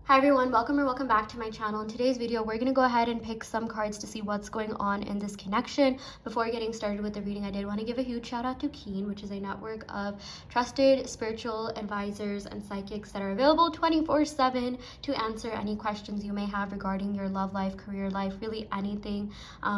Hi everyone, welcome or welcome back to my channel. In today's video, we're going to go ahead and pick some cards to see what's going on in this connection. Before getting started with the reading, I did want to give a huge shout out to Keen, which is a network of trusted spiritual advisors and psychics that are available 24/7 to answer any questions you may have regarding your love life, career life, really anything.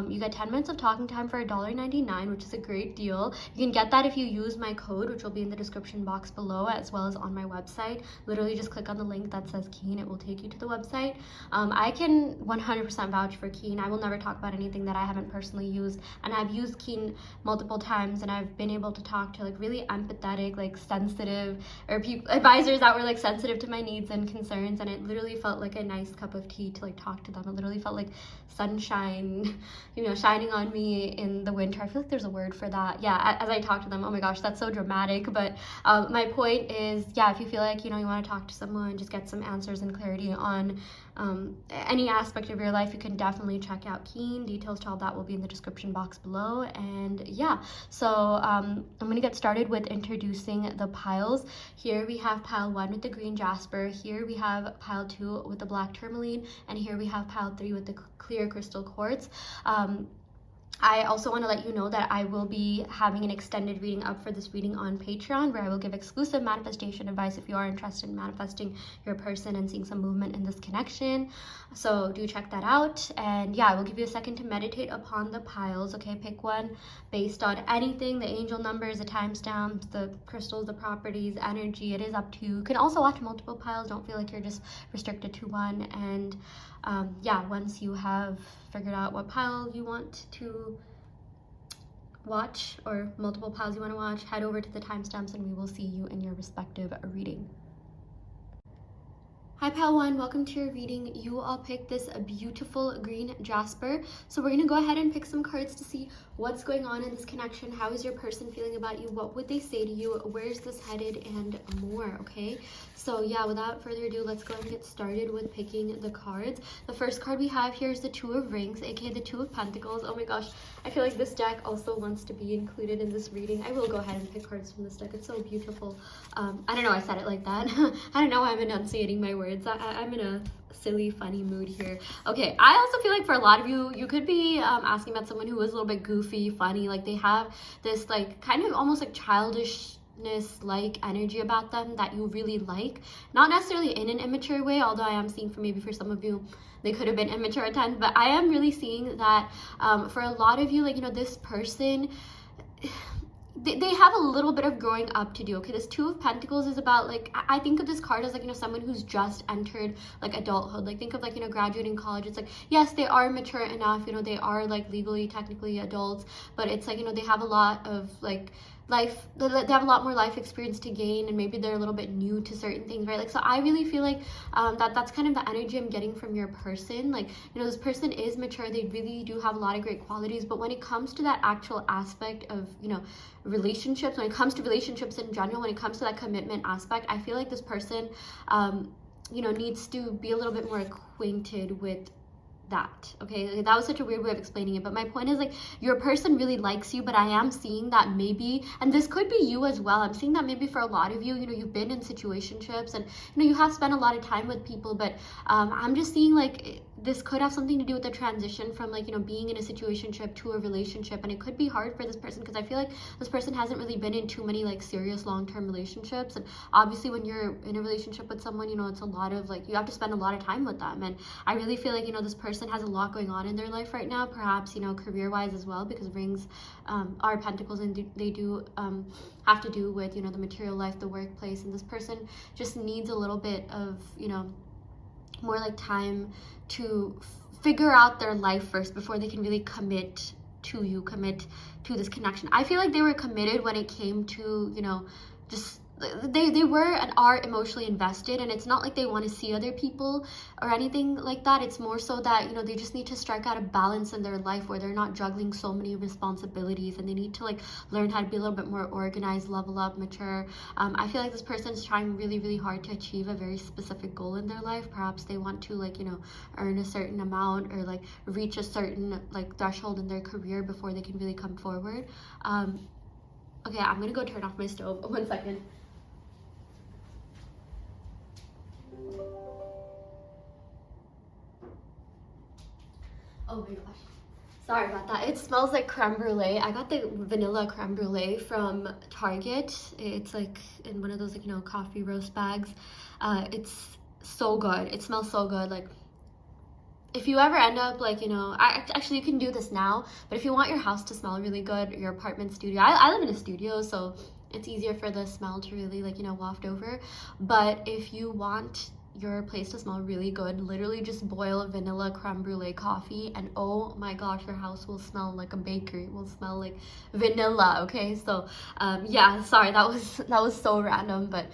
You get 10 minutes of talking time for $1.99, which is a great deal. You can get that if you use my code, which will be in the description box below, as well as on my website. Literally just click on the link that says Keen. It will take you to the website. I can 100% vouch for Keen. I will never talk about anything that I haven't personally used, and I've used Keen multiple times, and I've been able to talk to like really empathetic, like sensitive, or advisors that were like sensitive to my needs and concerns, and it literally felt like a nice cup of tea to like talk to them. It literally felt like sunshine, shining on me in the winter. I feel like there's a word for that. Yeah, as I talk to them. Oh my gosh, that's so dramatic. But my point is, yeah, if you feel like you want to talk to someone, just get some answers and clarity on any aspect of your life, you can definitely check out Keen. Details to all that will be in the description box below. And yeah, so I'm gonna get started with introducing the piles. Here we have pile 1 with the green Jasper. Here we have pile 2 with the black Tourmaline, and here we have pile 3 with the clear crystal quartz. I also want to let you know that I will be having an extended reading up for this reading on Patreon, where I will give exclusive manifestation advice if you are interested in manifesting your person and seeing some movement in this connection. So do check that out. And yeah, I will give you a second to meditate upon the piles. Okay, pick one based on anything, the angel numbers, the timestamps, the crystals, the properties, energy. It is up to you. You can also watch multiple piles. Don't feel like you're just restricted to one. And yeah, once you have figured out what pile you want to watch, or multiple piles you want to watch, head over to the timestamps and we will see you in your respective reading. Hi pile 1, welcome to your reading. You all picked this beautiful green Jasper. So we're going to go ahead and pick some cards to see what's going on in this connection. How is your person feeling about you? What would they say to you? Where is this headed? And more, okay? So yeah, without further ado, let's go ahead and get started with picking the cards. The first card we have here is the Two of Rings, aka the Two of Pentacles. Oh my gosh, I feel like this deck also wants to be included in this reading. I will go ahead and pick cards from this deck. It's so beautiful. I don't know, I said it like that. I don't know why I'm enunciating my words. I'm in a silly, funny mood here. Okay, I also feel like for a lot of you, you could be asking about someone who is a little bit goofy, funny. Like they have this like kind of almost like childishness like energy about them that you really like. Not necessarily in an immature way, although I am seeing for some of you, they could have been immature at times. But I am really seeing that for a lot of you, like, this person, they have a little bit of growing up to do. Okay, this Two of Pentacles is about, like, I think of this card as like, someone who's just entered like adulthood. Like think of like, graduating college. It's like, yes, they are mature enough, they are like legally technically adults, but it's like, they have a lot of like life, they have a lot more life experience to gain, and maybe they're a little bit new to certain things, right? Like, so I really feel like that's kind of the energy I'm getting from your person. Like, this person is mature, they really do have a lot of great qualities, but when it comes to that actual aspect of relationships, when it comes to relationships in general, when it comes to that commitment aspect, I feel like this person needs to be a little bit more acquainted with that. Okay, that was such a weird way of explaining it, but my point is, like, your person really likes you, but I am seeing that maybe, and this could be you as well, I'm seeing that maybe for a lot of you, you've been in situationships, and you have spent a lot of time with people, but I'm just seeing like this could have something to do with the transition from like being in a situationship to a relationship, and it could be hard for this person because I feel like this person hasn't really been in too many like serious long-term relationships. And obviously when you're in a relationship with someone, it's a lot of like, you have to spend a lot of time with them, and I really feel like this person has a lot going on in their life right now, perhaps career-wise as well, because rings are pentacles, and they do have to do with the material life, the workplace, and this person just needs a little bit of more like time to figure out their life first before they can really commit to this connection. I feel like they were committed when it came to just they were and are emotionally invested, and it's not like they want to see other people or anything like that. It's more so that they just need to strike out a balance in their life where they're not juggling so many responsibilities, and they need to like learn how to be a little bit more organized, level up, mature. I feel like this person is trying really, really hard to achieve a very specific goal in their life. Perhaps they want to like earn a certain amount, or like reach a certain like threshold in their career before they can really come forward. Okay, I'm gonna go turn off my stove. 1 second. Oh my gosh. Sorry about that. It smells like creme brulee. I got the vanilla creme brulee from Target. It's like in one of those, like, you know, coffee roast bags. It's so good. It smells so good. Like, if you ever end up, like, you know, actually you can do this now, but if you want your house to smell really good, your apartment studio, I live in a studio, so it's easier for the smell to really, like, you know, waft over. But if you want your place to smell really good, literally just boil a vanilla creme brulee coffee, and oh my gosh, your house will smell like a bakery. It will smell like vanilla. Okay, so yeah, sorry, that was so random, but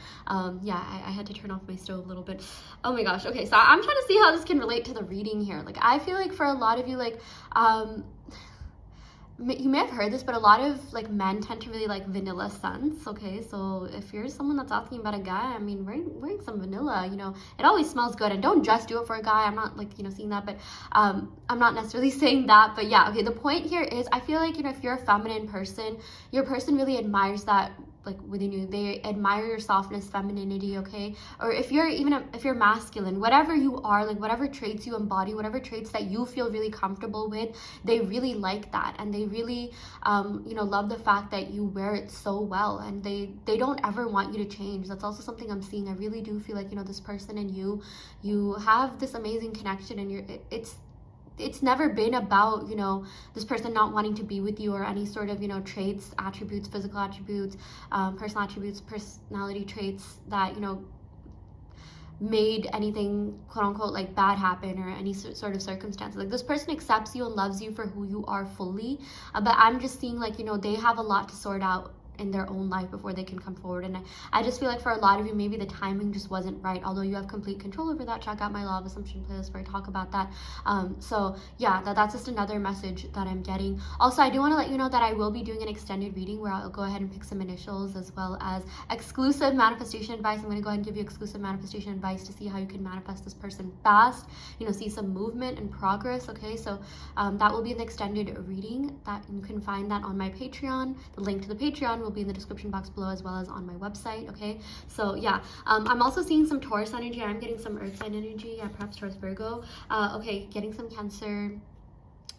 yeah, I had to turn off my stove a little bit. Oh my gosh. Okay, so I'm trying to see how this can relate to the reading here. Like, I feel like for a lot of you, like, you may have heard this, but a lot of, like, men tend to really like vanilla scents. Okay, so if you're someone that's asking about a guy, I mean, wearing some vanilla, you know, it always smells good. And don't just do it for a guy. I'm not, like, you know, seeing that, but I'm not necessarily saying that. But yeah, okay, the point here is, I feel like, you know, if you're a feminine person, your person really admires that, like, within you. They admire your softness, femininity, okay? Or if you're if you're masculine, whatever you are, like, whatever traits you embody, whatever traits that you feel really comfortable with, they really like that, and they really you know, love the fact that you wear it so well, and they don't ever want you to change. That's also something I'm seeing. I really do feel like, you know, this person and you have this amazing connection, and it's never been about, you know, this person not wanting to be with you, or any sort of, you know, traits, attributes, physical attributes, personal attributes, personality traits that, you know, made anything quote unquote like bad happen, or any sort of circumstance. Like, this person accepts you and loves you for who you are fully, but I'm just seeing, like, you know, they have a lot to sort out in their own life before they can come forward. And I just feel like for a lot of you, maybe the timing just wasn't right, although you have complete control over that. Check out my Law of Assumption playlist where I talk about that. So yeah, that's just another message that I'm getting. Also, I do want to let you know that I will be doing an extended reading where I'll go ahead and pick some initials, as well as exclusive manifestation advice. I'm going to go ahead and give you exclusive manifestation advice to see how you can manifest this person fast, you know, see some movement and progress. Okay, so that will be an extended reading. That you can find that on my Patreon. The link to the Patreon will be in the description box below, as well as on my website. Okay, so yeah, I'm also seeing some Taurus energy. I'm getting some earth sign energy. Yeah, perhaps Taurus, Virgo. Okay, getting some Cancer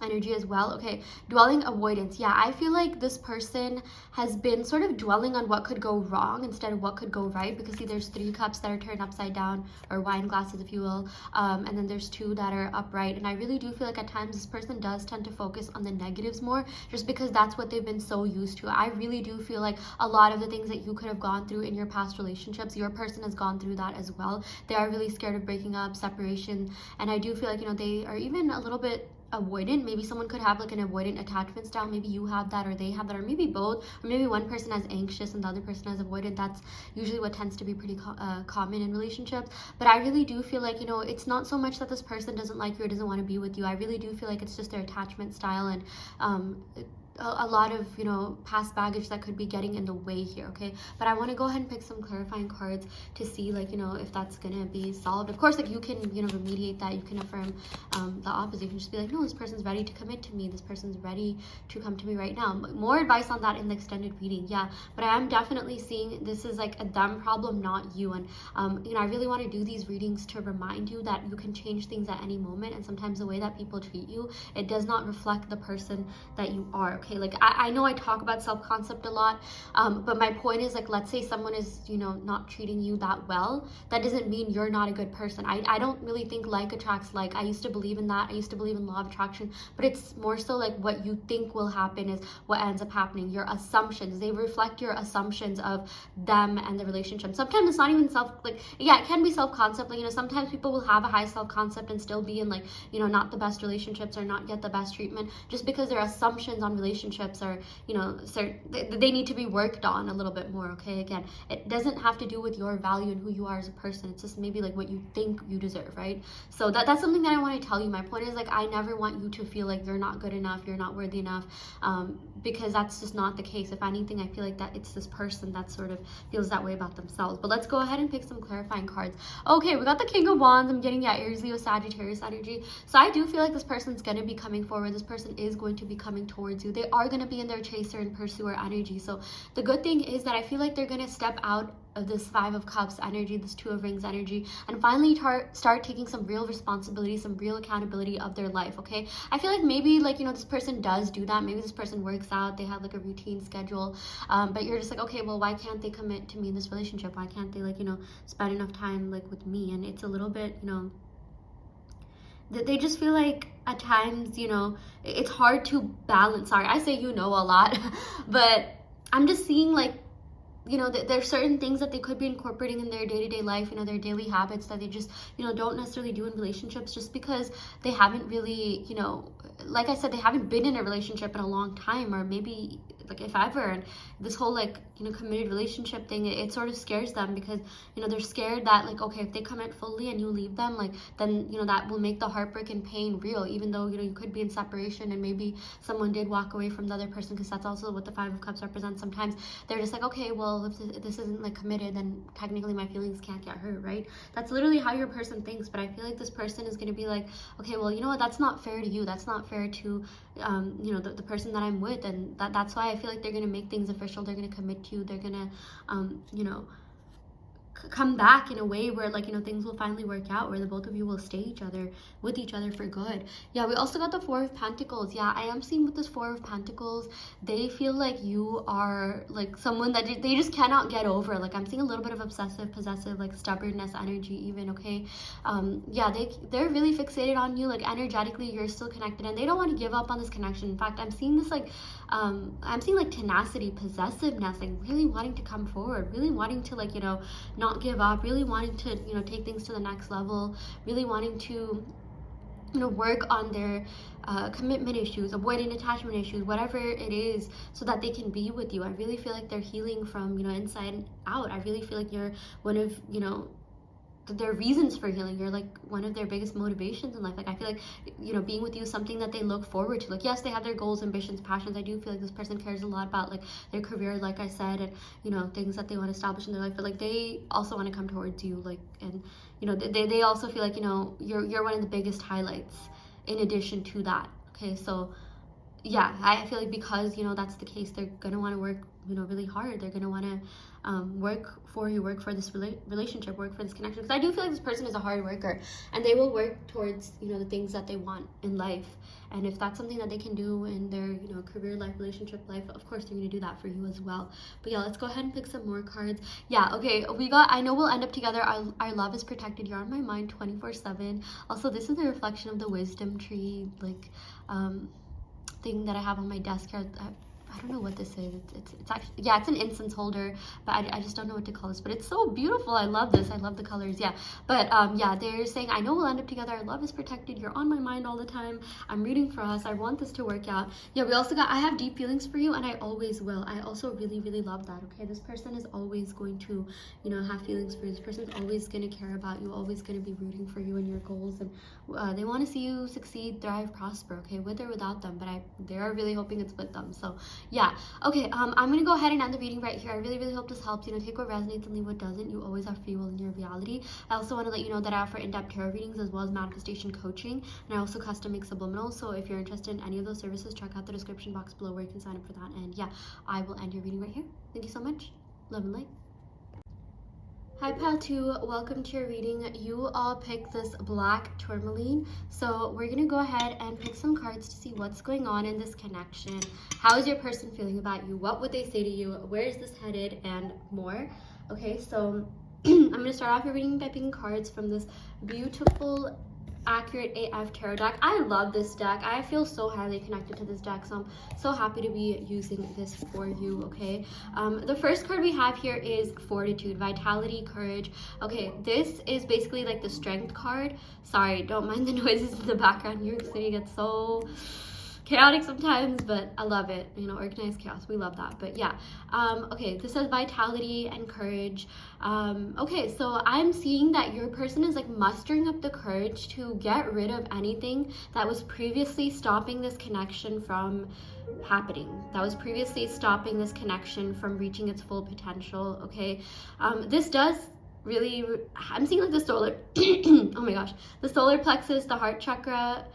energy as well. Okay, dwelling avoidance. Yeah, I feel like this person has been sort of dwelling on what could go wrong instead of what could go right, because see, there's 3 cups that are turned upside down, or wine glasses, if you will, and then there's 2 that are upright. And I really do feel like at times this person does tend to focus on the negatives more, just because that's what they've been so used to. I really do feel like a lot of the things that you could have gone through in your past relationships, your person has gone through that as well. They are really scared of breaking up, separation, and I do feel like, you know, they are even a little bit avoidant. Maybe someone could have like an avoidant attachment style. Maybe you have that, or they have that, or maybe both, or maybe one person has anxious and the other person has avoidant. That's usually what tends to be pretty common in relationships. But I really do feel like, you know, it's not so much that this person doesn't like you or doesn't want to be with you. I really do feel like it's just their attachment style, and a lot of, you know, past baggage that could be getting in the way here. Okay, but I want to go ahead and pick some clarifying cards to see, like, you know, if that's gonna be solved. Of course, like, you can, you know, remediate that. You can affirm the opposite. You can just be like, no, this person's ready to commit to me, this person's ready to come to me right now. More advice on that in the extended reading. Yeah, but I am definitely seeing this is like a them problem, not you. And you know, I really want to do these readings to remind you that you can change things at any moment, and sometimes the way that people treat you, it does not reflect the person that you are. Okay, like, I know I talk about self-concept a lot, but my point is, like, let's say someone is, you know, not treating you that well. That doesn't mean you're not a good person. I don't really think like attracts like. I used to believe in that. I used to believe in law of attraction, but it's more so like what you think will happen is what ends up happening. Your assumptions, they reflect your assumptions of them and the relationship. Sometimes it's not even yeah, it can be self-concept. Like, you know, sometimes people will have a high self-concept and still be in, like, you know, not the best relationships, or not get the best treatment, just because their assumptions on relationships are, you know, they need to be worked on a little bit more. Okay, again, it doesn't have to do with your value and who you are as a person. It's just maybe like what you think you deserve, right? So that's something that I want to tell you. My point is, like, I never want you to feel like you're not good enough, you're not worthy enough, because that's just not the case. If anything, I feel like that it's this person that sort of feels that way about themselves. But let's go ahead and pick some clarifying cards. Okay, we got the King of Wands. I'm getting that Aries, Leo, Sagittarius energy. So I do feel like this person's going to be coming forward. This person is going to be coming towards you. They are going to be in their chaser and pursuer energy. So the good thing is that I feel like they're going to step out of this Five of Cups energy, this Two of Rings energy, and finally start taking some real responsibility, some real accountability of their life, okay? I feel like maybe, like, you know, this person does do that. Maybe this person works out, they have like a routine schedule, but you're just like, okay, well, why can't they commit to me in this relationship? Why can't they, like, you know, spend enough time like with me? And it's a little bit, you know, they just feel like at times, you know, it's hard to balance. Sorry, I say you know a lot, but I'm just seeing, like, you know, there's certain things that they could be incorporating in their day-to-day life, you know, their daily habits that they just, you know, don't necessarily do in relationships, just because they haven't really, you know, like I said, they haven't been in a relationship in a long time, or maybe like if ever. And this whole, like, you know, committed relationship thing, it sort of scares them, because, you know, they're scared that, like, okay, if they commit fully and you leave them, like, then, you know, that will make the heartbreak and pain real, even though, you know, you could be in separation and maybe someone did walk away from the other person, because that's also what the Five of Cups represents. Sometimes they're just like, okay, well, if this isn't like committed, then technically my feelings can't get hurt, right? That's literally how your person thinks. But I feel like this person is going to be like, okay, well, you know what, that's not fair to you, that's not fair to you know, the person that I'm with. And that's why I feel like they're going to make things official, they're going to commit to you, they're going to you know, come back in a way where, like, you know, things will finally work out, where the both of you will stay with each other for good. Yeah, we also got the Four of Pentacles. Yeah, I am seeing with this Four of Pentacles, they feel like you are like someone that they just cannot get over. Like, I'm seeing a little bit of obsessive, possessive, like stubbornness energy even, okay? Yeah, they're really fixated on you. Like, energetically you're still connected, and they don't want to give up on this connection. In fact, I'm seeing this, like, I'm seeing like tenacity, possessiveness, like really wanting to come forward, really wanting to, like, you know, not give up, really wanting to, you know, take things to the next level, really wanting to, you know, work on their commitment issues, avoiding attachment issues, whatever it is, so that they can be with you. I really feel like they're healing from, you know, inside out. I really feel like you're one of, you know, their reasons for healing. You're like one of their biggest motivations in life. Like, I feel like, you know, being with you is something that they look forward to. Like, yes, they have their goals, ambitions, passions. I do feel like this person cares a lot about, like, their career, like I said, and, you know, things that they want to establish in their life. But, like, they also want to come towards you, like, and, you know, they also feel like, you know, you're one of the biggest highlights in addition to that. Okay, so yeah, I feel like because, you know, that's the case, they're gonna want to work, you know, really hard. They're gonna want to work for you, work for this relationship, work for this connection, because I do feel like this person is a hard worker, and they will work towards, you know, the things that they want in life. And if that's something that they can do in their, you know, career life, relationship life, of course they're going to do that for you as well. But yeah, let's go ahead and pick some more cards. Yeah, okay, we got, I know we'll end up together, our love is protected, you're on my mind 24/7. Also, this is a reflection of the wisdom tree, like, thing that I have on my desk here. I don't know what this is. It's actually, yeah, it's an incense holder, but I just don't know what to call this. But it's so beautiful. I love this. I love the colors. Yeah. But yeah, they're saying, I know we'll end up together. Our love is protected. You're on my mind all the time. I'm rooting for us. I want this to work out. Yeah, we also got, I have deep feelings for you, and I always will. I also really, really love that. Okay, this person is always going to, you know, have feelings for you. This person is always going to care about you, always going to be rooting for you and your goals, and they want to see you succeed, thrive, prosper. Okay, with or without them, but they're really hoping it's with them. So yeah, okay, I'm gonna go ahead and end the reading right here. I really, really hope this helps. You know, take what resonates and leave what doesn't. You always have free will in your reality. I also want to let you know that I offer in-depth tarot readings as well as manifestation coaching, and I also custom make subliminals. So if you're interested in any of those services, check out the description box below where you can sign up for that. And yeah, I will end your reading right here. Thank you so much. Love and light. Hi Pal 2, welcome to your reading. You all picked this black tourmaline, so we're gonna go ahead and pick some cards to see what's going on in this connection. How is your person feeling about you? What would they say to you? Where is this headed? And more. Okay, so I'm gonna start off your reading by picking cards from this beautiful Accurate AF tarot deck. I love this deck. I feel so highly connected to this deck, so I'm so happy to be using this for you. Okay, the first card we have here is Fortitude, Vitality, Courage. Okay, this is basically like the Strength card. Sorry, don't mind the noises in the background. New York City gets so chaotic sometimes, but I love it. You know, organized chaos, we love that. But yeah, okay, this says vitality and courage. Okay, so I'm seeing that your person is like mustering up the courage to get rid of anything that was previously stopping this connection from happening, that was previously stopping this connection from reaching its full potential. Okay, this does really, I'm seeing like the solar oh my gosh, the solar plexus, the heart chakra,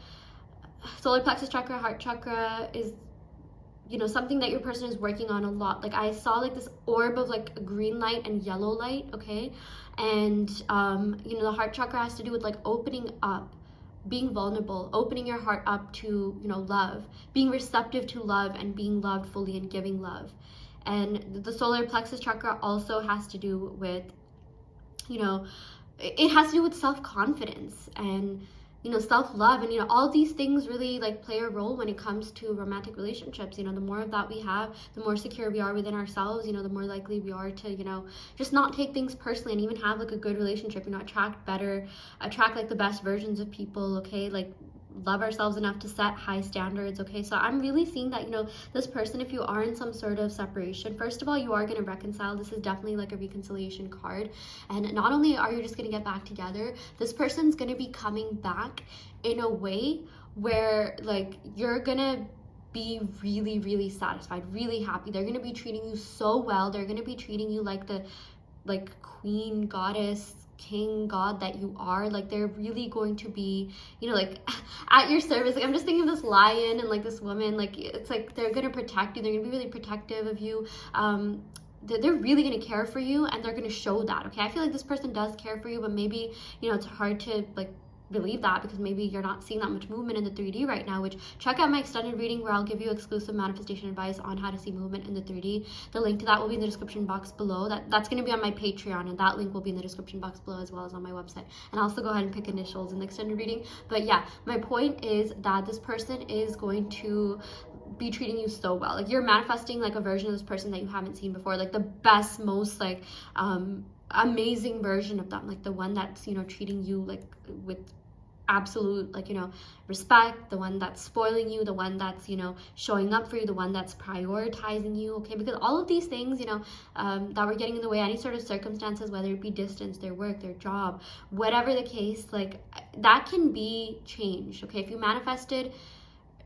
solar plexus chakra, heart chakra is you know, something that your person is working on a lot. Like I saw like this orb of like a green light and yellow light, okay? And you know, the heart chakra has to do with like opening up, being vulnerable, opening your heart up to, you know, love, being receptive to love and being loved fully and giving love. And the solar plexus chakra also has to do with, you know, it has to do with self-confidence and, you know, self-love, and, you know, all these things really like play a role when it comes to romantic relationships. You know, the more of that we have, the more secure we are within ourselves, you know, the more likely we are to, you know, just not take things personally and even have like a good relationship, you know, attract like the best versions of people, okay? Like love ourselves enough to set high standards, okay? So I'm really seeing that, you know, this person, if you are in some sort of separation, first of all, you are going to reconcile. This is definitely like a reconciliation card. And not only are you just going to get back together, this person's going to be coming back in a way where like you're going to be really, really satisfied, really happy. They're going to be treating you so well. They're going to be treating you like the queen, goddess, king, god that you are. Like they're really going to be, you know, like at your service. Like I'm just thinking of this lion and like this woman, like it's like they're gonna protect you, they're gonna be really protective of you. They're really going to care for you, and they're going to show that, okay? I feel like this person does care for you, but maybe, you know, it's hard to like believe that because maybe you're not seeing that much movement in the 3D right now, which check out my extended reading where I'll give you exclusive manifestation advice on how to see movement in the 3D. The link to that will be in the description box below. That's going to be on my Patreon, and that link will be in the description box below as well as on my website. And I'll also go ahead and pick initials in the extended reading. But yeah, my point is that this person is going to be treating you so well. Like you're manifesting like a version of this person that you haven't seen before, like the best, most like amazing version of them, like the one that's, you know, treating you like with absolute, like, you know, respect, the one that's spoiling you, the one that's, you know, showing up for you, the one that's prioritizing you, okay? Because all of these things, you know, that were getting in the way, any sort of circumstances, whether it be distance, their work, their job, whatever the case, like that can be changed, okay? If you manifested,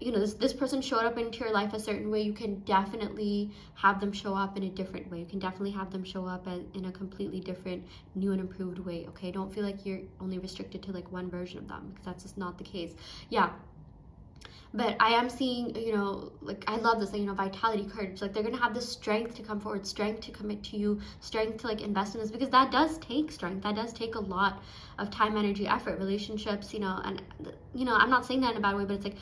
you know, this person showed up into your life a certain way, you can definitely have them show up in a different way. You can definitely have them show up in a completely different, new and improved way, okay? Don't feel like you're only restricted to like one version of them, because that's just not the case. Yeah. But I am seeing, you know, like I love this, like, you know, vitality, courage. Like they're gonna have the strength to come forward, strength to commit to you, strength to like invest in this, because that does take strength. That does take a lot of time, energy, effort, relationships, you know. And you know, I'm not saying that in a bad way, but it's like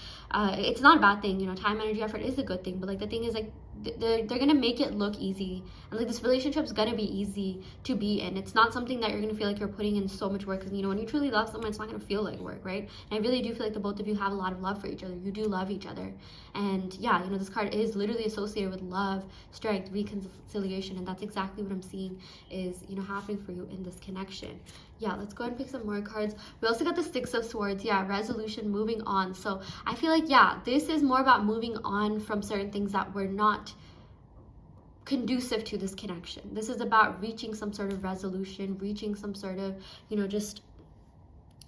it's not a bad thing, you know. Time, energy, effort is a good thing, but like the thing is like they're gonna make it look easy, and like this relationship's gonna be easy to be in. It's not something that you're gonna feel like you're putting in so much work, because, you know, when you truly love someone, it's not gonna feel like work, right? And I really do feel like the both of you have a lot of love for each other. You do love each other. And yeah, you know, this card is literally associated with love, strength, reconciliation, and that's exactly what I'm seeing is, you know, happening for you in this connection. Yeah, let's go ahead and pick some more cards. We also got the Six of Swords. Yeah, resolution, moving on. So I feel like, yeah, this is more about moving on from certain things that were not conducive to this connection. This is about reaching some sort of resolution, reaching some sort of, you know, just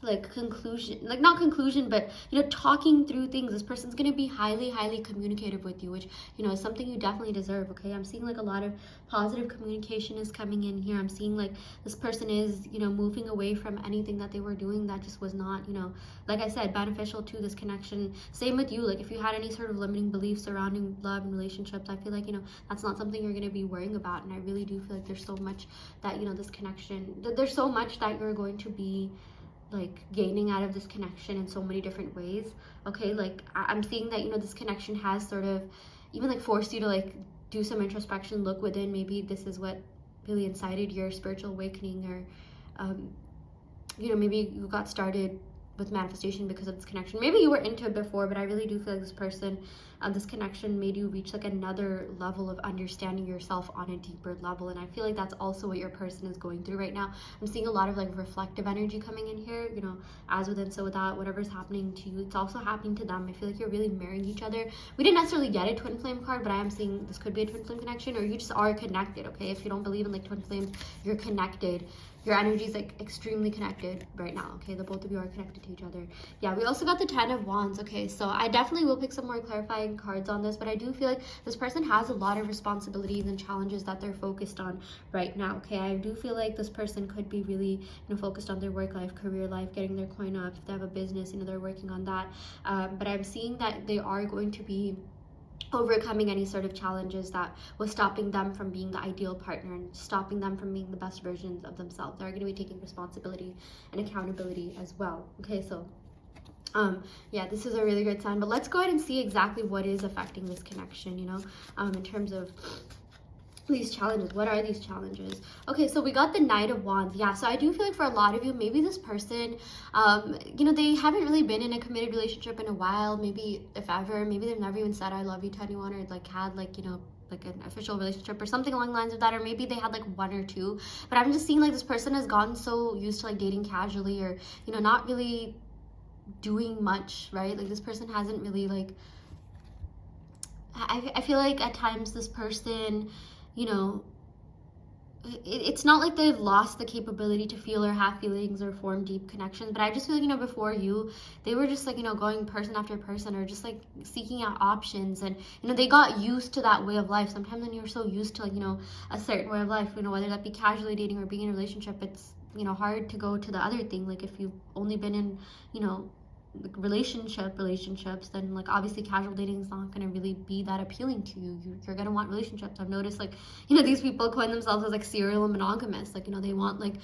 like conclusion, like not conclusion, but, you know, talking through things. This person's going to be highly communicative with you, which, you know, is something you definitely deserve, okay? I'm seeing like a lot of positive communication is coming in here. I'm seeing like this person is, you know, moving away from anything that they were doing that just was not, you know, like I said, beneficial to this connection. Same with you. Like if you had any sort of limiting beliefs surrounding love and relationships, I feel like, you know, that's not something you're going to be worrying about. And I really do feel like there's so much that, you know, this connection, there's so much that you're going to be like gaining out of this connection in so many different ways, okay? Like I'm seeing that, you know, this connection has sort of even like forced you to like do some introspection, look within. Maybe this is what really incited your spiritual awakening, or you know, maybe you got started with manifestation because of this connection. Maybe you were into it before, but I really do feel like this person, this connection made you reach like another level of understanding yourself on a deeper level. And I feel like that's also what your person is going through right now. I'm seeing a lot of like reflective energy coming in here, you know, as within, so without. Whatever's happening to you, it's also happening to them. I feel like you're really marrying each other. We didn't necessarily get a twin flame card, but I am seeing this could be a twin flame connection, or you just are connected, okay? If you don't believe in like twin flames, you're connected. Your energy is like extremely connected right now, okay? The both of you are connected to each other. Yeah, we also got the Ten of Wands, okay? So I definitely will pick some more clarifying cards on this, but I do feel like this person has a lot of responsibilities and challenges that they're focused on right now, okay? I do feel like this person could be really, you know, focused on their work life, career life, getting their coin up. If they have a business, you know, they're working on that. But I'm seeing that they are going to be overcoming any sort of challenges that was stopping them from being the ideal partner and stopping them from being the best versions of themselves. They're going to be taking responsibility and accountability as well. Okay, so yeah, this is a really good sign, but let's go ahead and see exactly what is affecting this connection, you know, in terms of these challenges. What are these challenges? Okay, so we got the Knight of Wands. Yeah, so I do feel like for a lot of you, maybe this person, you know, they haven't really been in a committed relationship in a while, maybe if ever, maybe they've never even said I love you to anyone, or like had like, you know, like an official relationship or something along the lines of that, or maybe they had like one or two. But I'm just seeing like this person has gotten so used to like dating casually, or, you know, not really doing much, right? Like this person hasn't really like, I feel like at times this person, you know, it's not like they've lost the capability to feel or have feelings or form deep connections, but I just feel like, you know, before you, they were just like, you know, going person after person, or just like seeking out options, and, you know, they got used to that way of life. Sometimes when you're so used to, like, you know, a certain way of life, you know, whether that be casually dating or being in a relationship, it's, you know, hard to go to the other thing. Like if you've only been in, you know, like relationships, then like obviously casual dating is not going to really be that appealing to you. You're going to want relationships. I've noticed, like, you know, these people coin themselves as like serial monogamous, like, you know, they want like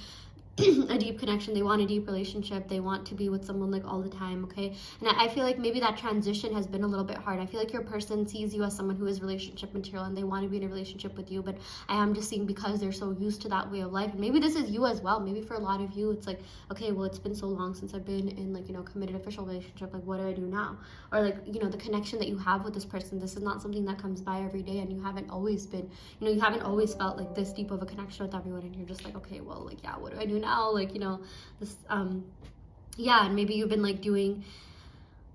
a deep connection, they want a deep relationship, they want to be with someone like all the time. Okay, and I feel like maybe that transition has been a little bit hard. I feel like your person sees you as someone who is relationship material and they want to be in a relationship with you, but I am just seeing because they're so used to that way of life, and maybe this is you as well. Maybe for a lot of you it's like, okay, well, it's been so long since I've been in like, you know, committed official relationship, like what do I do now? Or like, you know, the connection that you have with this person, this is not something that comes by every day, and you haven't always been, you know, you haven't always felt like this deep of a connection with everyone, and you're just like, okay, well, like, yeah, what do I do now? Like, you know, this yeah, and maybe you've been like doing,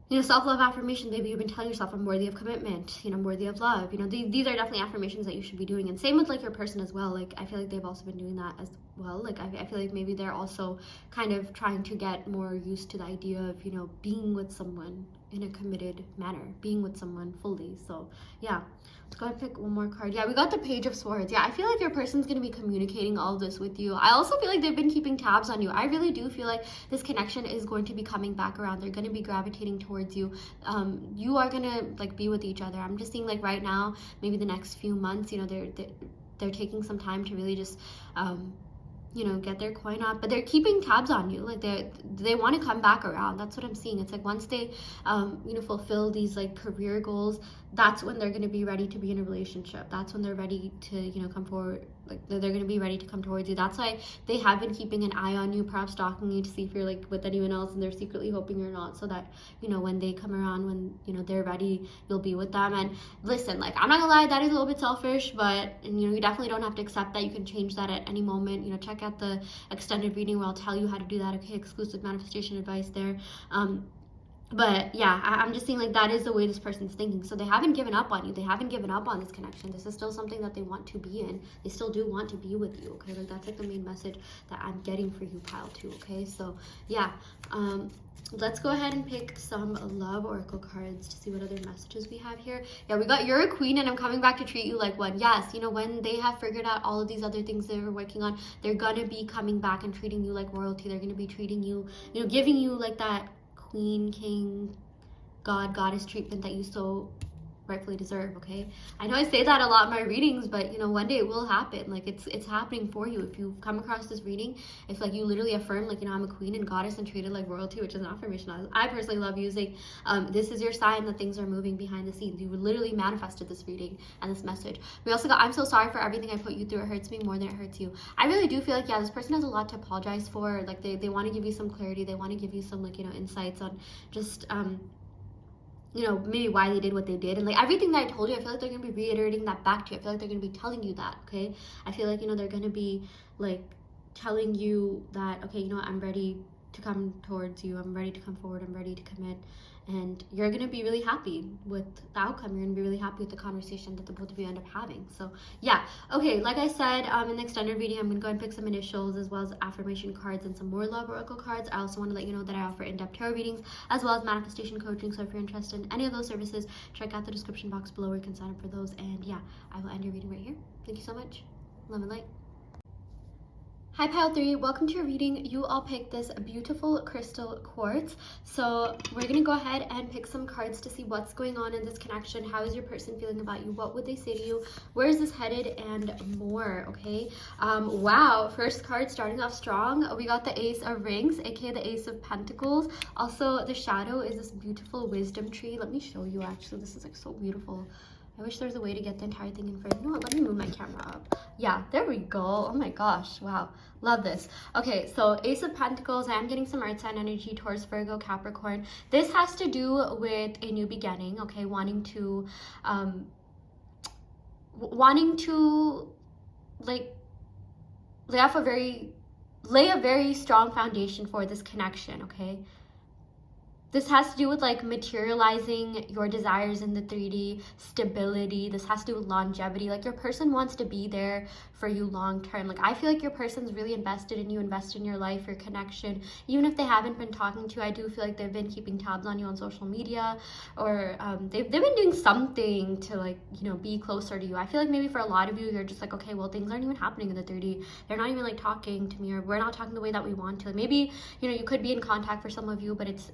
you know, self-love affirmation. Maybe you've been telling yourself I'm worthy of commitment, you know, I'm worthy of love. You know, these are definitely affirmations that you should be doing. And same with like your person as well. Like I feel like they've also been doing that as well. Like I feel like maybe they're also kind of trying to get more used to the idea of, you know, being with someone in a committed manner, being with someone fully. So yeah, let's go ahead and pick one more card. Yeah, we got the Page of Swords. Yeah, I feel like your person's going to be communicating all of this with you. I also feel like they've been keeping tabs on you. I really do feel like this connection is going to be coming back around. They're going to be gravitating towards you. You are going to like be with each other. I'm just seeing like right now, maybe the next few months, you know, they're taking some time to really just you know, get their coin up, but they're keeping tabs on you. Like they want to come back around. That's what I'm seeing. It's like once they you know, fulfill these like career goals, that's when they're going to be ready to be in a relationship. That's when they're ready to, you know, come forward. Like they're going to be ready to come towards you. That's why they have been keeping an eye on you, perhaps stalking you to see if you're like with anyone else, and they're secretly hoping you're not, so that, you know, when they come around, when, you know, they're ready, you'll be with them. And listen, like, I'm not gonna lie, that is a little bit selfish, but, and, you know, you definitely don't have to accept that. You can change that at any moment. You know, check out the extended reading where I'll tell you how to do that. Okay, exclusive manifestation advice there. But yeah, I'm just seeing like that is the way this person's thinking. So they haven't given up on you. They haven't given up on this connection. This is still something that they want to be in. They still do want to be with you. Okay, like that's like the main message that I'm getting for you, pile two. Okay, so yeah, let's go ahead and pick some love oracle cards to see what other messages we have here. Yeah, we got you're a queen and I'm coming back to treat you like one. Yes, you know, when they have figured out all of these other things they were working on, they're gonna be coming back and treating you like royalty. They're gonna be treating you, you know, giving you like that queen, king, god, goddess treatment that you so rightfully deserve. Okay, I know I say that a lot in my readings, but you know, one day it will happen. Like it's happening for you. If you come across this reading, if like you literally affirm like, you know, I'm a queen and goddess and treated like royalty, which is an affirmation I personally love using, this is your sign that things are moving behind the scenes. You literally manifested this reading and this message. We also got I'm so sorry for everything I put you through. It hurts me more than it hurts you. I really do feel like, yeah, this person has a lot to apologize for. Like they want to give you some clarity. They want to give you some like, you know, insights on just you know, maybe why they did what they did. And like everything that I told you, I feel like they're gonna be reiterating that back to you. I feel like they're gonna be telling you that. Okay, I feel like, you know, they're gonna be like telling you that, okay, you know what, I'm ready to come towards you, I'm ready to come forward, I'm ready to commit, and you're gonna be really happy with the outcome. You're gonna be really happy with the conversation that the both of you end up having. So yeah, okay, like I said, in the extended reading, I'm gonna go and pick some initials as well as affirmation cards and some more love oracle cards. I also want to let you know that I offer in-depth tarot readings as well as manifestation coaching. So if you're interested in any of those services, check out the description box below where you can sign up for those. And yeah, I will end your reading right here. Thank you so much. Love and light. Hi Pile 3, welcome to your reading. You all picked this beautiful crystal quartz. So we're going to go ahead and pick some cards to see what's going on in this connection. How is your person feeling about you? What would they say to you? Where is this headed? And more, okay? Wow, first card starting off strong. We got the Ace of Rings, aka the Ace of Pentacles. Also, the shadow is this beautiful wisdom tree. Let me show you actually. This is like so beautiful. I wish there was a way to get the entire thing in frame. You know what? Let me move my camera up. Yeah, there we go. Oh my gosh. Wow. Love this. Okay, so Ace of Pentacles. I am getting some earth sign energy, Taurus, Virgo, Capricorn. This has to do with a new beginning, okay? Wanting to like lay a very strong foundation for this connection, okay? This has to do with like materializing your desires in the 3D, stability. This has to do with longevity. Like your person wants to be there for you long term. Like I feel like your person's really invested in you, invested in your life, your connection. Even if they haven't been talking to you, I do feel like they've been keeping tabs on you on social media, or they've been doing something to like, you know, be closer to you. I feel like maybe for a lot of you, you're just like, okay, well, things aren't even happening in the 3D. They're not even like talking to me, or we're not talking the way that we want to. Like, maybe, you know, you could be in contact for some of you, but it's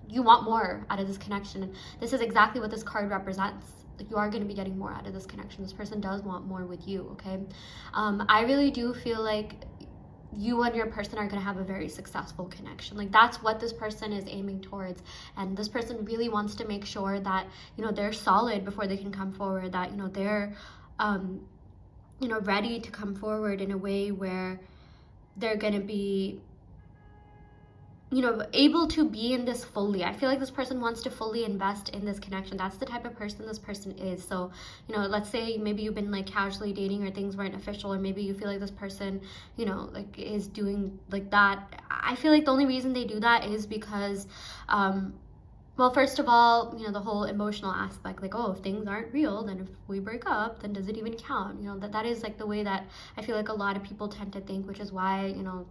you want more out of this connection. And this is exactly what this card represents. Like you are going to be getting more out of this connection. This person does want more with you, okay? I really do feel like you and your person are going to have a very successful connection. Like that's what this person is aiming towards, and this person really wants to make sure that, you know, they're solid before they can come forward, that, you know, they're you know, ready to come forward in a way where they're going to be, you know, able to be in this fully. I feel like this person wants to fully invest in this connection. That's the type of person this person is. So, you know, let's say maybe you've been like casually dating, or things weren't official, or maybe you feel like this person, you know, like is doing like that. I feel like the only reason they do that is because, well, first of all, you know, the whole emotional aspect, like, oh, if things aren't real, then if we break up, then does it even count? You know, that is like the way that I feel like a lot of people tend to think, which is why, you know,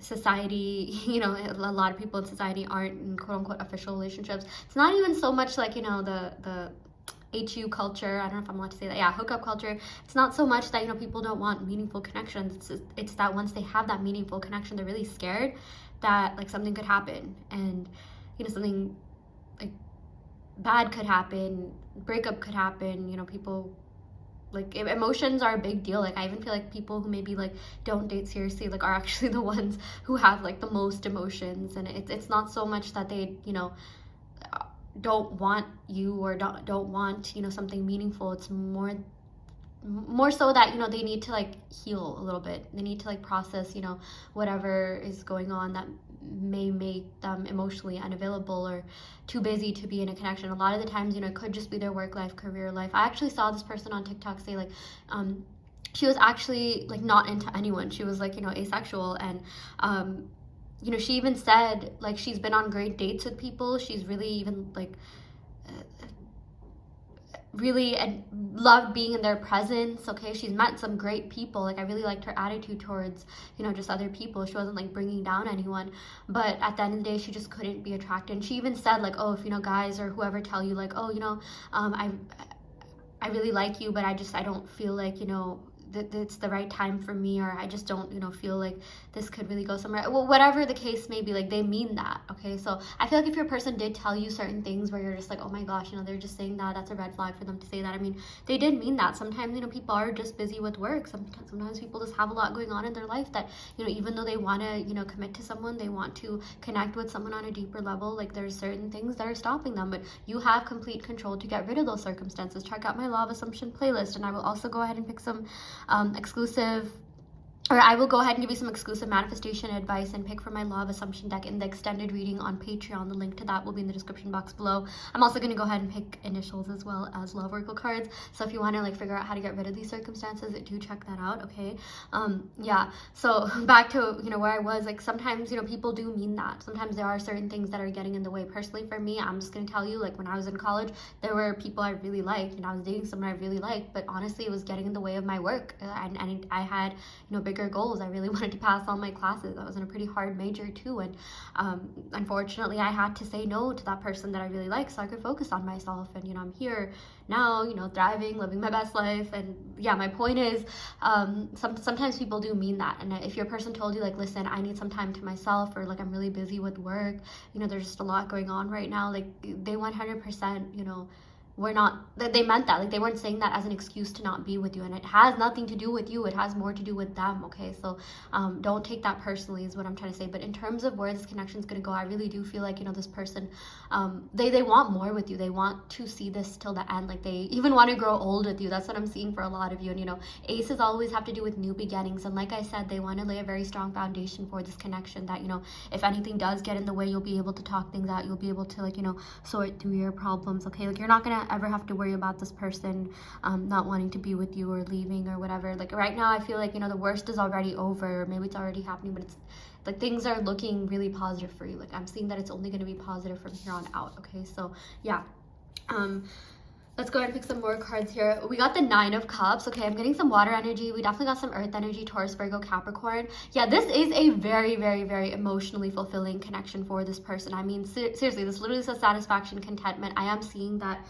society, you know, a lot of people in society aren't in quote unquote official relationships. It's not even so much like, you know, the HU culture. I don't know if I'm allowed to say that. Yeah, hookup culture. It's not so much that, you know, people don't want meaningful connections. It's that once they have that meaningful connection, they're really scared that like something could happen, and, you know, something like bad could happen, breakup could happen, you know, people, like emotions are a big deal. Like I even feel like people who maybe like don't date seriously like are actually the ones who have like the most emotions. And it's not so much that they, you know, don't want you, or don't want, you know, something meaningful. It's more so that, you know, they need to like heal a little bit. They need to like process, you know, whatever is going on that may make them emotionally unavailable or too busy to be in a connection. A lot of the times, you know, it could just be their work life, career life. I actually saw this person on TikTok say like she was actually like not into anyone. She was like, you know, asexual, and you know, she even said like she's been on great dates with people. She's really even like really and loved being in their presence. Okay, she's met some great people. Like I really liked her attitude towards, you know, just other people. She wasn't like bringing down anyone, but at the end of the day, she just couldn't be attracted. And she even said like, oh, if, you know, guys or whoever tell you like, oh, you know, I really like you, but I don't feel like, you know, that it's the right time for me, or I just don't, you know, feel like this could really go somewhere. Well, whatever the case may be, like they mean that, okay? So I feel like if your person did tell you certain things where you're just like, oh my gosh, you know, they're just saying that, that's a red flag for them to say that. I mean, they did mean that. Sometimes, you know, people are just busy with work. Sometimes people just have a lot going on in their life that, you know, even though they want to, you know, commit to someone, they want to connect with someone on a deeper level, like there's certain things that are stopping them, but you have complete control to get rid of those circumstances. Check out my Law of Assumption playlist, and I will also go ahead and pick some I will go ahead and give you some exclusive manifestation advice and pick from my Law of Assumption deck in the extended reading on Patreon. The link to that will be in the description box below. I'm also going to go ahead and pick initials as well as love oracle cards. So if you want to like figure out how to get rid of these circumstances, do check that out, okay? Yeah, so back to, you know, where I was, like sometimes, you know, people do mean that. Sometimes there are certain things that are getting in the way. Personally for me, I'm just going to tell you, like when I was in college, there were people I really liked and I was dating someone I really liked, but honestly it was getting in the way of my work, and I had, you know, big bigger goals. I really wanted to pass all my classes. I was in a pretty hard major too, and unfortunately I had to say no to that person that I really like so I could focus on myself. And I'm here now, thriving, living my best life. And yeah, my point is, sometimes people do mean that. And if your person told you like, listen, I need some time to myself, or like I'm really busy with work, there's just a lot going on right now, like they 100% we're not, they meant that. Like they weren't saying that as an excuse to not be with you, and it has nothing to do with you. It has more to do with them. Okay, so don't take that personally is what I'm trying to say. But in terms of where this connection is going to go, I really do feel like this person, they want more with you. They want to see this till the end. Like they even want to grow old with you. That's what I'm seeing for a lot of you. And aces always have to do with new beginnings, and like I said, they want to lay a very strong foundation for this connection, that if anything does get in the way, you'll be able to talk things out. You'll be able to sort through your problems. Okay, like you're not gonna ever have to worry about this person not wanting to be with you or leaving or whatever. Like right now I feel like the worst is already over, or maybe it's already happening, but it's like things are looking really positive for you. Like I'm seeing that it's only going to be positive from here on out. Okay, so yeah, let's go ahead and pick some more cards here. We got the 9 of Cups. Okay, I'm getting some water energy. We definitely got some earth energy, Taurus, Virgo, Capricorn. Yeah, this is a very, very, very emotionally fulfilling connection for this person. I mean, seriously, this literally says satisfaction, contentment. I am seeing that,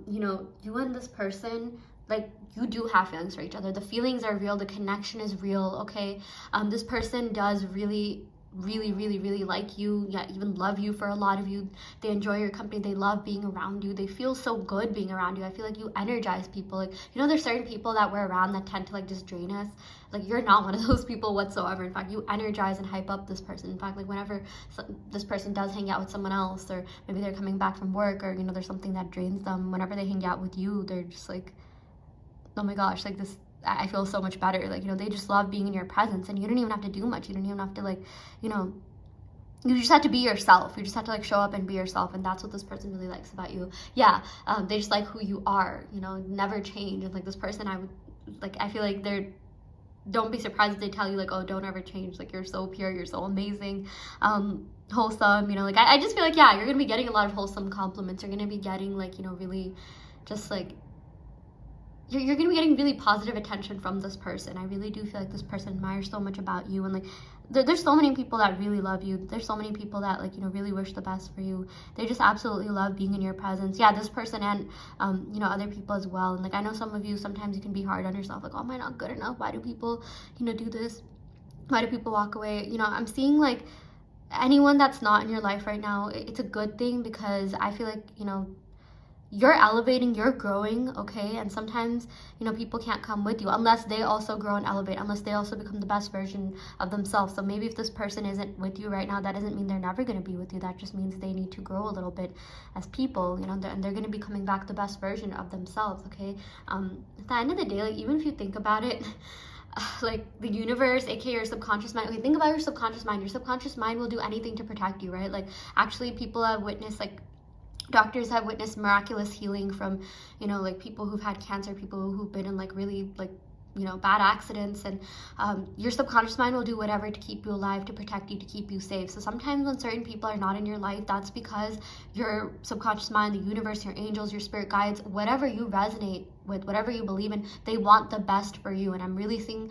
you and this person, like, you do have feelings for each other. The feelings are real. The connection is real, okay? This person does really like you, yeah, even love you. For a lot of you, they enjoy your company, they love being around you, they feel so good being around you. I feel like you energize people. Like there's certain people that we're around that tend to like just drain us. Like you're not one of those people whatsoever. In fact, you energize and hype up this person. In fact, like whenever this person does hang out with someone else, or maybe they're coming back from work, or there's something that drains them, whenever they hang out with you, they're just like, oh my gosh, like this, I feel so much better. Like, they just love being in your presence, and you don't even have to do much. You don't even have to like, you just have to be yourself. You just have to like show up and be yourself. And that's what this person really likes about you. Yeah. They just like who you are, never change. And like this person, I feel like don't be surprised if they tell you like, oh, don't ever change. Like you're so pure. You're so amazing. Wholesome, like, I just feel like, yeah, you're going to be getting a lot of wholesome compliments. You're going to be getting like, really just like, you're going to be getting really positive attention from this person. I really do feel like this person admires so much about you. And like there's so many people that really love you. There's so many people that like really wish the best for you. They just absolutely love being in your presence. Yeah, this person and other people as well. And like I know some of you, sometimes you can be hard on yourself, like, oh, am I not good enough? Why do people do this? Why do people walk away? I'm seeing like anyone that's not in your life right now, it's a good thing, because I feel like you're elevating, you're growing, okay? And sometimes, people can't come with you unless they also grow and elevate, unless they also become the best version of themselves. So maybe if this person isn't with you right now, that doesn't mean they're never going to be with you. That just means they need to grow a little bit as people, and they're going to be coming back the best version of themselves, okay? At the end of the day, like, even if you think about it, like the universe, aka your subconscious mind. Okay, think about your subconscious mind. Your subconscious mind will do anything to protect you, right? Like actually people have witnessed, like, doctors have witnessed miraculous healing from, like people who've had cancer, people who've been in like really like, bad accidents. And your subconscious mind will do whatever to keep you alive, to protect you, to keep you safe. So sometimes when certain people are not in your life, that's because your subconscious mind, the universe, your angels, your spirit guides, whatever you resonate with, whatever you believe in, they want the best for you. And I'm really seeing,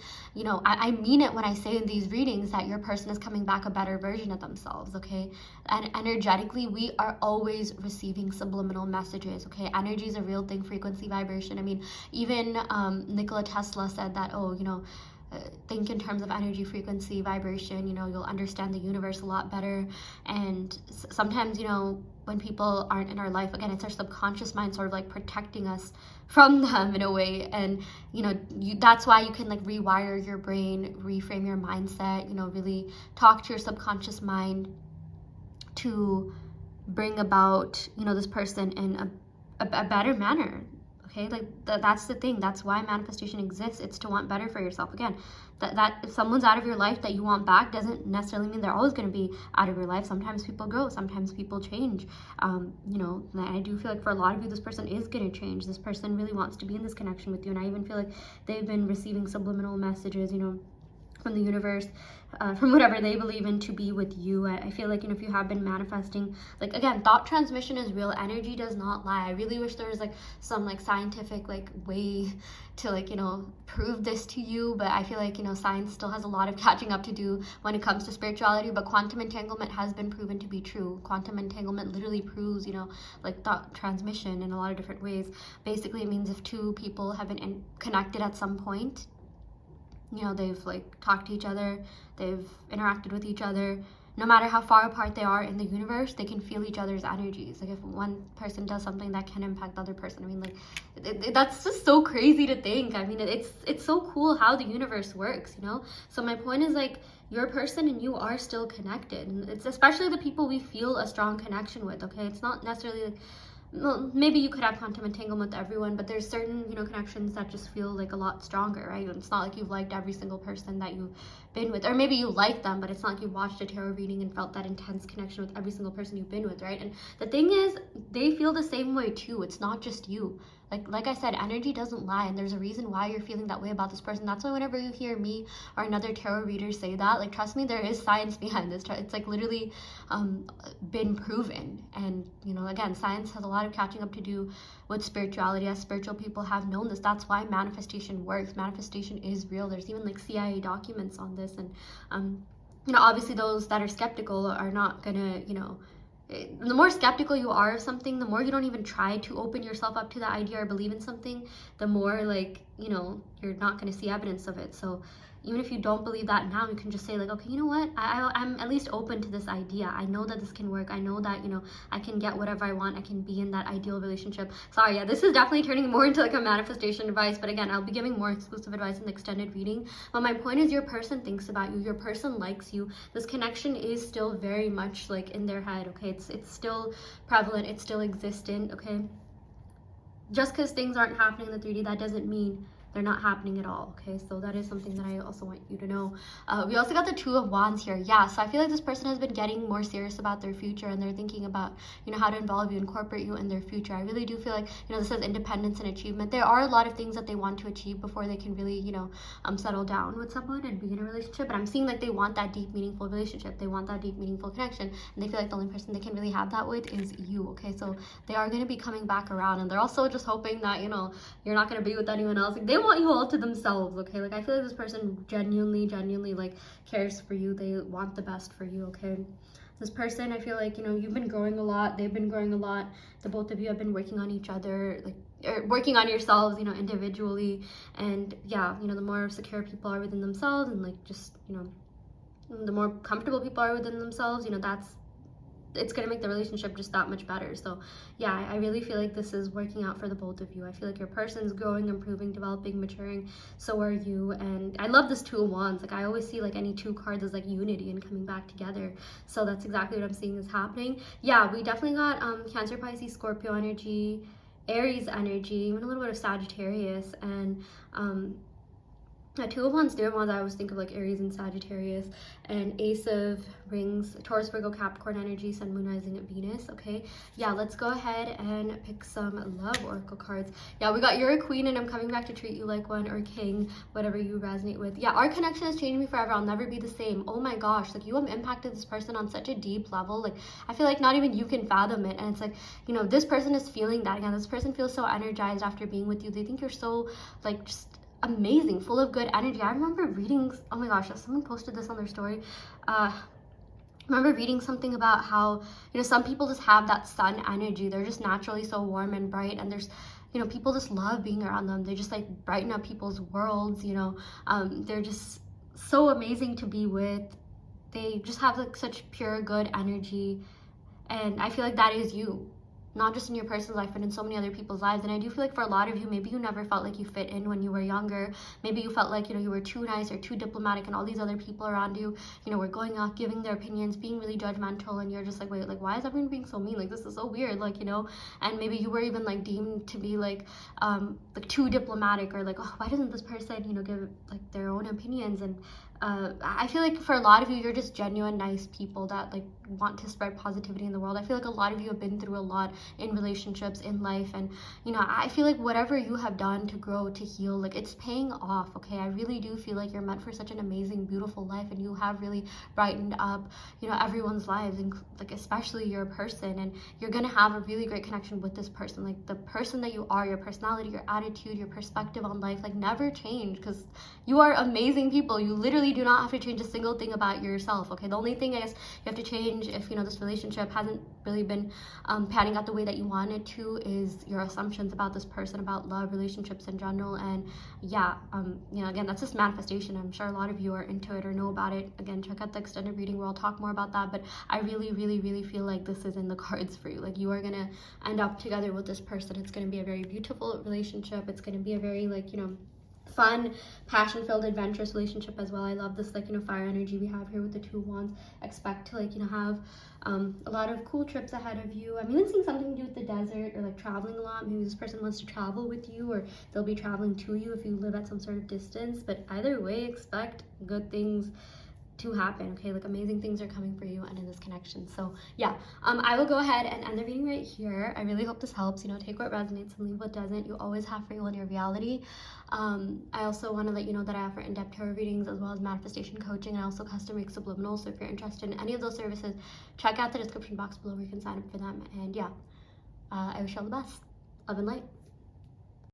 I mean it when I say in these readings that your person is coming back a better version of themselves, okay? And energetically, we are always receiving subliminal messages, okay? Energy is a real thing, frequency, vibration. I mean, even Nikola Tesla said that, think in terms of energy, frequency, vibration, you'll understand the universe a lot better. And sometimes, when people aren't in our life, again, it's our subconscious mind sort of like protecting us from them in a way. And that's why you can like rewire your brain, reframe your mindset, really talk to your subconscious mind to bring about this person in a better manner. Okay, like that's the thing. That's why manifestation exists. It's to want better for yourself. Again, that if someone's out of your life that you want back doesn't necessarily mean they're always going to be out of your life. Sometimes people grow, sometimes people change. And I do feel like for a lot of you, this person is going to change. This person really wants to be in this connection with you. And I even feel like they've been receiving subliminal messages, from the universe, from whatever they believe in, to be with you. I feel like, you know, if you have been manifesting, like, again, thought transmission is real. Energy does not lie. I really wish there was like some like scientific like way to like, you know, prove this to you, but I feel like, you know, science still has a lot of catching up to do when it comes to spirituality. But quantum entanglement has been proven to be true. Quantum entanglement literally proves, you know, like thought transmission in a lot of different ways. Basically, it means if two people have been connected at some point, you know, they've like talked to each other, they've interacted with each other, no matter how far apart they are in the universe, they can feel each other's energies. Like if one person does something, that can impact the other person. I mean, like that's just so crazy to think. I mean, it's so cool how the universe works, you know? So my point is, like, your person and you are still connected, and it's especially the people we feel a strong connection with, okay? It's not necessarily like, well, maybe you could have quantum entanglement with everyone, but there's certain, you know, connections that just feel like a lot stronger, right? It's not like you've liked every single person that you've been with, or maybe you like them, but it's not like you watched a tarot reading and felt that intense connection with every single person you've been with, right? And the thing is, they feel the same way too. It's not just you. Like I said, energy doesn't lie, and there's a reason why you're feeling that way about this person. That's why whenever you hear me or another tarot reader say that, like, trust me, there is science behind this. It's like literally been proven. And, you know, again, science has a lot of catching up to do with spirituality, as spiritual people have known this. That's why manifestation works. Manifestation is real. There's even like CIA documents on this. And you know, obviously those that are skeptical are not gonna, you know, the more skeptical you are of something, the more you don't even try to open yourself up to the idea or believe in something, the more, like, you know, you're not going to see evidence of it. So even if you don't believe that now, you can just say, like, okay, you know what, I'm at least open to this idea. I know that this can work. I know that, you know, I can get whatever I want. I can be in that ideal relationship. Sorry, yeah, this is definitely turning more into like a manifestation advice, but again, I'll be giving more exclusive advice in the extended reading. But my point is, your person thinks about you, your person likes you. This connection is still very much like in their head, okay? It's still prevalent, it's still existent, okay? Just because things aren't happening in the 3D, that doesn't mean they're not happening at all, okay? So that is something that I also want you to know. We also got the Two of Wands here. Yeah, so I feel like this person has been getting more serious about their future, and they're thinking about, you know, how to involve you, incorporate you in their future. I really do feel like, you know, this says independence and achievement. There are a lot of things that they want to achieve before they can really, you know, settle down with someone and be in a relationship. But I'm seeing like they want that deep, meaningful relationship. They want that deep, meaningful connection, and they feel like the only person they can really have that with is you, okay? So they are going to be coming back around, and they're also just hoping that, you know, you're not going to be with anyone else. Like, they want you all to themselves, okay? Like, I feel like this person genuinely like cares for you. They want the best for you, okay? This person, I feel like, you know, you've been growing a lot, they've been growing a lot. The both of you have been working on each other, like, or working on yourselves, you know, individually. And yeah, you know, the more secure people are within themselves, and like, just, you know, the more comfortable people are within themselves, you know, it's going to make the relationship just that much better. So yeah, I really feel like this is working out for the both of you. I feel like your person's growing, improving, developing, maturing. So are you. And I love this Two of Wands. Like, I always see like any two cards as like unity and coming back together. So that's exactly what I'm seeing is happening. Yeah, we definitely got Cancer, Pisces, Scorpio energy, Aries energy, even a little bit of Sagittarius, and Two of Wands, Three of Wands, I always think of like Aries and Sagittarius, and Ace of Rings, Taurus, Virgo, Capricorn energy, Sun, Moon, Rising, and Venus, okay? Yeah, let's go ahead and pick some love oracle cards. Yeah, we got You're a Queen and I'm coming back to treat you like one, or King, whatever you resonate with. Yeah, our connection has changed me forever. I'll never be the same. Oh my gosh, like, you have impacted this person on such a deep level. Like, I feel like not even you can fathom it. And it's like, you know, this person is feeling that. Again, this person feels so energized after being with you. They think you're so, like, just amazing, full of good energy. I remember reading, oh my gosh, someone posted this on their story. I remember reading something about how, you know, some people just have that sun energy. They're just naturally so warm and bright, and there's, you know, people just love being around them. They just like brighten up people's worlds, you know. They're just so amazing to be with. They just have like such pure good energy, and I feel like that is you. Not just in your personal life, but in so many other people's lives. And I do feel like for a lot of you, maybe you never felt like you fit in when you were younger. Maybe you felt like, you know, you were too nice or too diplomatic, and all these other people around you, you know, were going out, giving their opinions, being really judgmental, and you're just like, wait, like, why is everyone being so mean? Like, this is so weird, like, you know. And maybe you were even like deemed to be like too diplomatic, or like, oh, why doesn't this person, you know, give like their own opinions? And I feel like for a lot of you, you're just genuine, nice people that like want to spread positivity in the world. I feel like a lot of you have been through a lot in relationships, in life, and you know, I feel like whatever you have done to grow, to heal, like it's paying off. Okay, I really do feel like you're meant for such an amazing, beautiful life, and you have really brightened up, you know, everyone's lives, and like especially your person, and you're gonna have a really great connection with this person. Like the person that you are, your personality, your attitude, your perspective on life, like never change, because you are amazing people. You literally do not have to change a single thing about yourself. Okay, the only thing is you have to change if you know this relationship hasn't really been panning out the way that you want it to, is your assumptions about this person, about love, relationships in general. And yeah, you know, again, that's just manifestation. I'm sure a lot of you are into it or know about it. Again, check out the extended reading where I'll talk more about that, but I really, really, really feel like this is in the cards for you. Like you are gonna end up together with this person. It's gonna be a very beautiful relationship. It's gonna be a very, like, you know, fun, passion-filled, adventurous relationship as well. I love this, like, you know, fire energy we have here with the 2 wands. Expect to, like, you know, have a lot of cool trips ahead of you. I'm even seeing something to do with the desert or like traveling a lot. Maybe this person wants to travel with you, or they'll be traveling to you if you live at some sort of distance. But either way, expect good things to happen. Okay, like amazing things are coming for you and in this connection. So yeah, I will go ahead and end the reading right here. I really hope this helps. You know, take what resonates and leave what doesn't. You always have free will in your reality. I also want to let you know that I offer in-depth tarot readings as well as manifestation coaching, and also custom make subliminals. So if you're interested in any of those services, check out the description box below where you can sign up for them. And yeah, I wish you all the best. Love and light.